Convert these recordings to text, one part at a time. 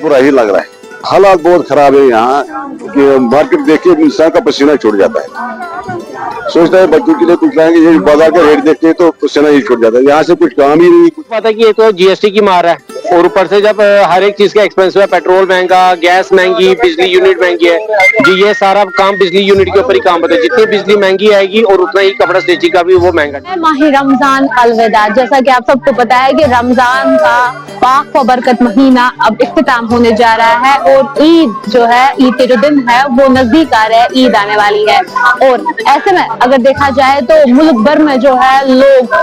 बुरा ही लग रहा है। हालात बहुत खराब है यहाँ कि मार्केट देख के इंसान का पसीना छूट जाता है। सोचता है बच्चों के लिए कुछ लाएंगे, ये बाजार का रेट देख के तो पसीना ही छूट जाता है। यहाँ से कुछ काम ही नहीं। पता है कि ये तो जीएसटी की मार है और ऊपर से जब हर एक चीज का एक्सपेंसिव है, पेट्रोल महंगा, गैस महंगी, बिजली यूनिट महंगी है जी। ये सारा काम बिजली यूनिट के ऊपर ही काम होता है। जितनी बिजली महंगी आएगी और उतना ही कपड़ा स्टिचिंग का भी वो महंगा। माही रमजान अलविदा। जैसा कि आप सबको पता है कि रमजान का पाक व बरकत महीना अब इख्तिताम होने जा रहा है और ईद जो है, ईद के जो दिन है वो नजदीक आ रहा है, ईद आने वाली है। और ऐसे में अगर देखा जाए तो मुल्क भर में जो है लोग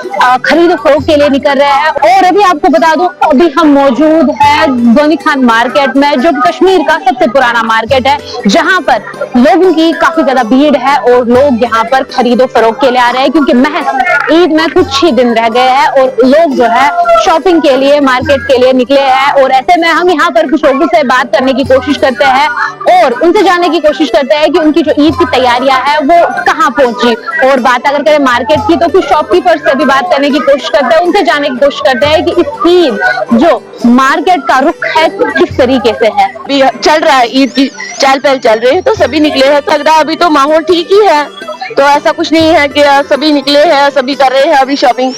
खरीदो फरोख्त के लिए निकल रहे हैं। और अभी आपको बता दूं, अभी हम मौजूद है गोनी खान मार्केट में, जो कश्मीर का सबसे पुराना मार्केट है, जहां पर लोगों की काफी ज्यादा भीड़ है और लोग यहाँ पर खरीदो फरोख्त के लिए आ रहे हैं क्योंकि महज ईद में कुछ ही दिन रह गए हैं और लोग जो है शॉपिंग के लिए, मार्केट के लिए निकले हैं। और ऐसे में हम यहाँ पर कुछ लोगों से बात करने की कोशिश करते हैं और उनसे जानने की कोशिश करते हैं कि उनकी जो ईद की तैयारियां है वो कहाँ पहुंची। और बात अगर करें मार्केट की तो कुछ शॉपकीपर्स से भी बात करने की कोशिश करते हैं, उनसे जानने की कोशिश करते हैं कि इस ईद जो मार्केट का रुख है किस तरीके से है। अभी चल रहा है, ईद की चहल पहल चल रही है तो सभी निकले हैं। लग रहा है अभी तो माहौल ठीक ही है, तो ऐसा कुछ नहीं है कि सभी निकले हैं, सभी कर रहे हैं अभी शॉपिंग,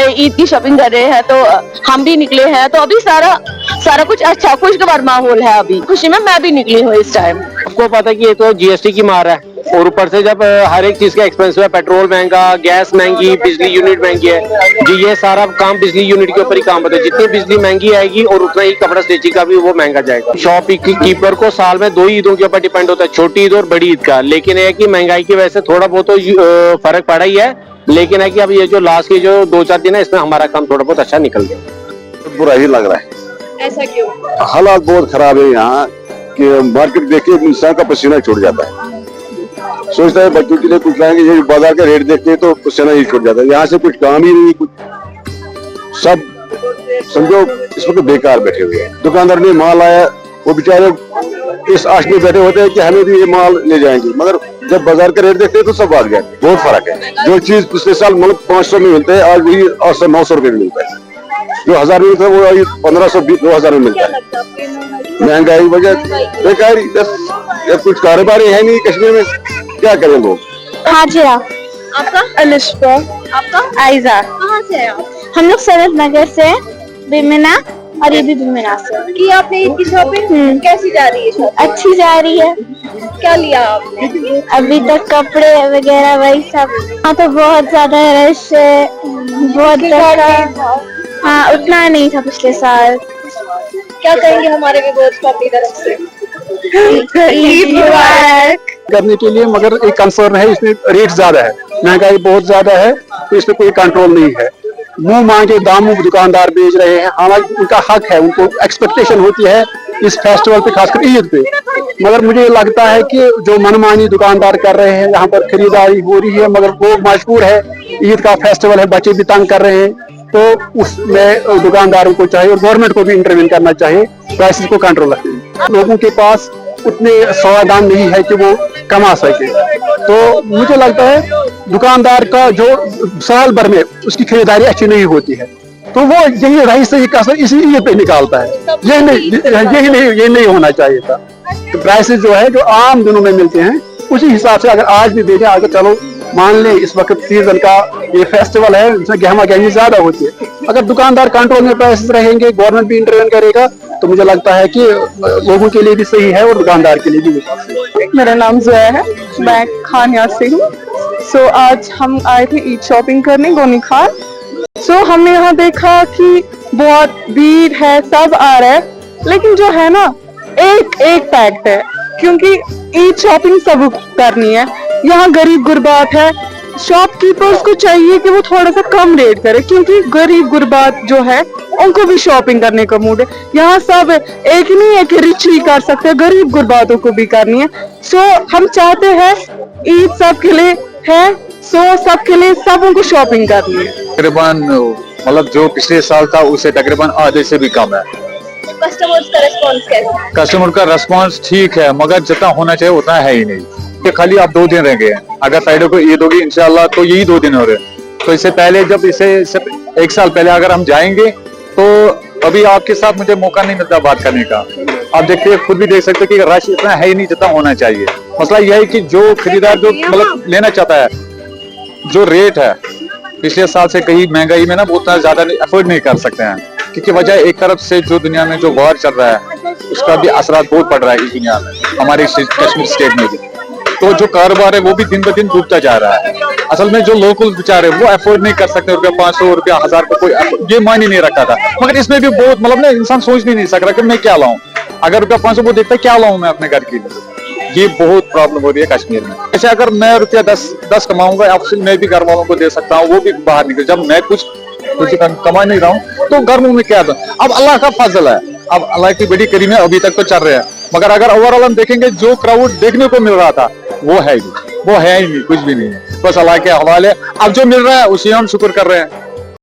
ईद की शॉपिंग कर रहे हैं, तो हम भी निकले हैं। तो अभी सारा कुछ अच्छा खुशगवार माहौल है। अभी खुशी में मैं भी निकली हूँ इस टाइम। आपको पता है कि ये तो जीएसटी की मार है और ऊपर से जब हर एक चीज का एक्सपेंसिव है, पेट्रोल महंगा, गैस महंगी, बिजली यूनिट महंगी है जी। ये सारा काम बिजली यूनिट के ऊपर ही काम होता है। जितनी बिजली महंगी आएगी और उतना ही कपड़ा स्टिचिंग का भी वो महंगा जाएगा। शॉप कीपर को साल में 2 ईदों के ऊपर डिपेंड होता है, छोटी ईद और बड़ी ईद का। लेकिन ये कि महंगाई की वजह से थोड़ा बहुत तो फर्क पड़ा ही है, लेकिन है कि अब ये जो लास्ट के जो 2-4 दिन है इसमें हमारा काम थोड़ा बहुत अच्छा निकल गया। बुरा ही लग रहा है। ऐसा क्यों? हालात बहुत खराब है यहाँ कि मार्केट देख के इंसान का पसीना छूट जाता है। सोचता है बच्चों के लिए कुछ लाएंगे, ये बाजार का रेट देख के तो पसीना ही छूट जाता है। यहाँ से कुछ काम ही नहीं, कुछ सब समझो इस वक्त बेकार बैठे हुए हैं। दुकानदार ने माल आया, वो बेचारे इस आश में बैठे होते हैं कि हमें भी ये माल ले जाएंगे, मगर जब बाजार का रेट देखते हैं तो सब भाग गए। बहुत फर्क है। जो चीज पिछले साल मतलब 500 में मिलता है, आज वही 800-900 रुपए में मिलता है। जो 1000 में मिलता है वो 1500-2000 में मिलता है। महंगाई वजह बेकार, कुछ कारोबार है नहीं कश्मीर में, क्या करें लोग। हाजिरा। आपका अलिशा, आपका आयजा। कहाँ से है आप? हम लोग सनत नगर से, बिमिना, और ये भी बिमिना से। की आपने ईद की शॉपिंग कैसी जा रही है? शॉपिंग अच्छी जा रही है। क्या लिया आपने? अभी तक कपड़े वगैरह वही सब। हाँ तो बहुत ज्यादा रश है, बहुत ज्यादा। हाँ उतना नहीं था पिछले साल। क्या कहेंगे हमारे विरोध को अपनी तरफ से? ईद मुबारक। करने के लिए, मगर एक कंसर्न है, इसमें रेट ज्यादा है, महंगाई बहुत ज्यादा है, तो इसमें कोई कंट्रोल नहीं है। मुंह मांगे दामों दुकानदार बेच रहे हैं। हालांकि उनका हक है, उनको एक्सपेक्टेशन होती है इस फेस्टिवल पे, खासकर ईद पे, मगर मुझे लगता है कि जो मनमानी दुकानदार कर रहे हैं, यहाँ पर खरीदारी हो रही है मगर वो मजबूर है, ईद का फेस्टिवल है, बच्चे भी तंग कर रहे हैं, तो उसमें दुकानदारों को चाहिए और गवर्नमेंट को भी इंटरवीन करना चाहिए, प्राइसेस को कंट्रोल रखें। लोगों के पास उतने सावधान नहीं है कि वो कमा सके, तो मुझे लगता है दुकानदार का जो साल भर में उसकी खरीदारी अच्छी नहीं होती है, तो वो यही रईस से कसर इसी ईद पे निकालता है। ये नहीं होना चाहिए था। तो प्राइसेस जो है जो आम दिनों में मिलते हैं उसी हिसाब से अगर आज भी देखें, अगर चलो मान लें इस वक्त सीजन का ये फेस्टिवल है, इसमें गहमा गहमी ज्यादा होती है, अगर दुकानदार कंट्रोल में प्राइसेस रहेंगे, गवर्नमेंट भी इंटरवेन करेगा, तो मुझे लगता है कि लोगों के लिए भी सही है और दुकानदार के लिए भी। मेरा नाम जोया है, मैं खान यार से हूँ। सो आज हम आए थे ईद शॉपिंग करने गोनी खान। सो हमने यहाँ देखा कि बहुत भीड़ है, सब आ रहा है, लेकिन जो है ना एक पैक्ट है, क्योंकि ईद शॉपिंग सब करनी है। यहाँ गरीब गुरबात है, शॉपकीपर्स को चाहिए कि वो थोड़ा सा कम रेट करे, क्योंकि गरीब गुरबात जो है उनको भी शॉपिंग करने का मूड है। यहाँ सब एक नहीं है कि रिच ही कर सकते हैं, गरीब गुरबातों को भी करनी है। सो हम चाहते हैं ईद सब के लिए है, सो सबके लिए सबों को शॉपिंग करनी है। तकरीबन मतलब जो पिछले साल था उससे तकरीबन आधे से भी कम है। कस्टमर्स का रिस्पॉन्स कैसा है? कस्टमर का रिस्पॉन्स ठीक है, मगर जितना होना चाहिए उतना है ही नहीं। ये खाली अब 2 दिन रह गए हैं, अगर फ्राइडे को ईद होगी इंशाल्लाह तो यही 2 दिन हो रहे हैं। तो इससे पहले जब इसे 1 साल पहले अगर हम जाएंगे तो अभी आपके साथ मुझे मौका नहीं मिलता बात करने का। आप देखते हैं, खुद भी देख सकते हैं कि रश इतना है ही नहीं जितना होना चाहिए। मसला यह है कि जो खरीदार जो मतलब लेना चाहता है, जो रेट है पिछले साल से कहीं महंगाई में ना वो उतना ज्यादा अफोर्ड नहीं कर सकते हैं, क्योंकि वजह एक तरफ से जो दुनिया में जो वॉर चल रहा है उसका भी असर बहुत पड़ रहा है इस दुनिया में, हमारे कश्मीर स्टेट में भी। तो जो कारोबार है वो भी दिन ब दिन डूबता जा रहा है। असल में जो लोकल बेचारे वो अफोर्ड नहीं कर सकते, रुपया 500 रुपया 1000 का कोई ये मायने नहीं रखता था। मगर इसमें भी बहुत मतलब ना इंसान सोच नहीं सकता कि मैं क्या लाऊं। अगर रुपया 500 वो देखता क्या लाऊं मैं अपने घर के लिए, ये बहुत प्रॉब्लम हो रही है कश्मीर में। ऐसे अगर मैं रुपया 10 कमाऊंगा, अब मैं भी घर वालों को दे सकता हूँ, वो भी बाहर निकल। जब मैं कुछ कमा नहीं रहा हूँ तो घर में क्या दूं। अब अल्लाह का फजल है, अब अल्लाह की बड़ी करीम है, अभी तक तो चल रहे हैं। मगर अगर ओवरऑल हम देखेंगे जो क्राउड देखने को मिल रहा था वो है ही नहीं, कुछ भी नहीं है। बस अल्लाह के हवाले। अब जो मिल रहा है उसी हम शुक्र कर रहे हैं।